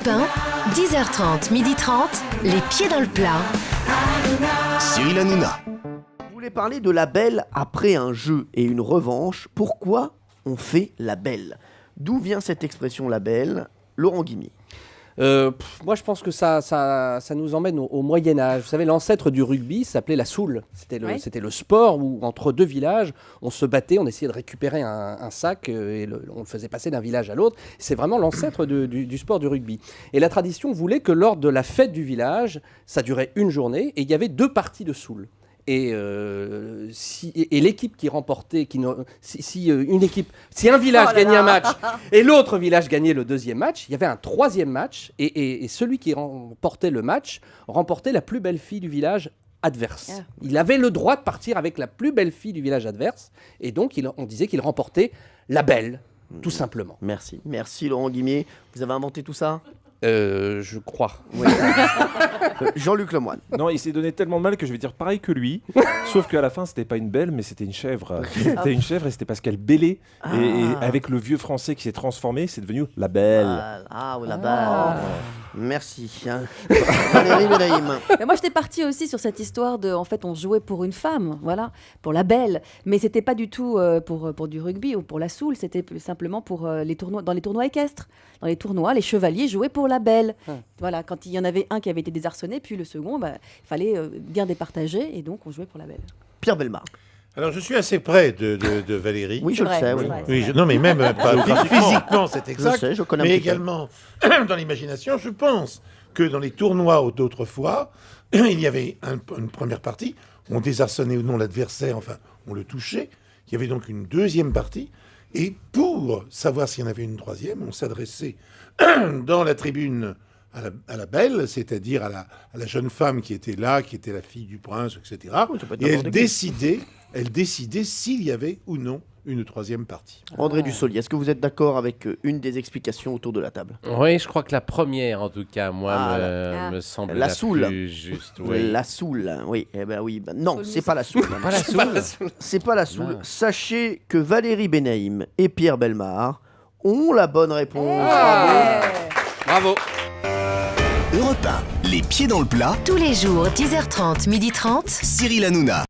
Europe 1, 10h30, 12h30, les pieds dans le plat. Cyril Hanouna. Je voulais parler de la belle après un jeu et une revanche. Pourquoi on fait la belle? D'où vient cette expression la belle? Laurent Guimier. Moi, je pense que ça nous emmène au Moyen-Âge. Vous savez, l'ancêtre du rugby s'appelait la soule. C'était le sport où, entre deux villages, on se battait, on essayait de récupérer un sac et on le faisait passer d'un village à l'autre. C'est vraiment l'ancêtre du sport du rugby. Et la tradition voulait que lors de la fête du village, ça durait une journée et il y avait deux parties de soule. Et l'équipe qui remportait, si un village gagnait un match et l'autre village gagnait le deuxième match, il y avait un troisième match et celui qui remportait le match remportait la plus belle fille du village adverse. Yeah. Il avait le droit de partir avec la plus belle fille du village adverse et donc on disait qu'il remportait la belle, tout simplement. Merci Laurent Guimier. Vous avez inventé tout ça? Je crois. Oui. Jean-Luc Lemoyne. Non, il s'est donné tellement de mal que je vais dire pareil que lui. Sauf qu'à la fin, c'était pas une belle, mais c'était une chèvre. C'était une chèvre et c'était parce qu'elle bêlait. Et avec le vieux français qui s'est transformé, c'est devenu la belle. Oui, la belle. Merci. Valérie Benaïm. Mais moi, j'étais partie aussi sur cette histoire de, en fait, on jouait pour une femme, voilà, pour la belle. Mais c'était pas du tout pour du rugby ou pour la soule. C'était simplement pour les tournois, dans les tournois équestres. Dans les tournois, les chevaliers jouaient pour la belle. Voilà, quand il y en avait un qui avait été désarçonné, puis le second, il fallait bien départager, et donc on jouait pour la belle. Pierre Bellemare. Alors, je suis assez près de Valérie. Oui, je le sais. Oui. Non, mais même pas physiquement, c'est exact. Je sais, je connais mais également, dans l'imagination, je pense que dans les tournois d'autrefois, il y avait une première partie, on désarçonnait ou non l'adversaire, enfin, on le touchait. Il y avait donc une deuxième partie. Et pour savoir s'il y en avait une troisième, on s'adressait dans la tribune à la belle, c'est-à-dire à la jeune femme qui était là, qui était la fille du prince, etc. Et elle décidait s'il y avait ou non une troisième partie. André Dussolier, est-ce que vous êtes d'accord avec une des explications autour de la table? Oui, je crois que la première, en tout cas, me semble la soule. plus juste. Oui. La soule, oui. Eh ben oui. Non, c'est pas la soule. C'est pas la soule. Sachez que Valérie Benaïm et Pierre Bellemare ont la bonne réponse. Bravo. Europe 1, les pieds dans le plat. Tous les jours, 10h30, 12h30. Cyril Hanouna.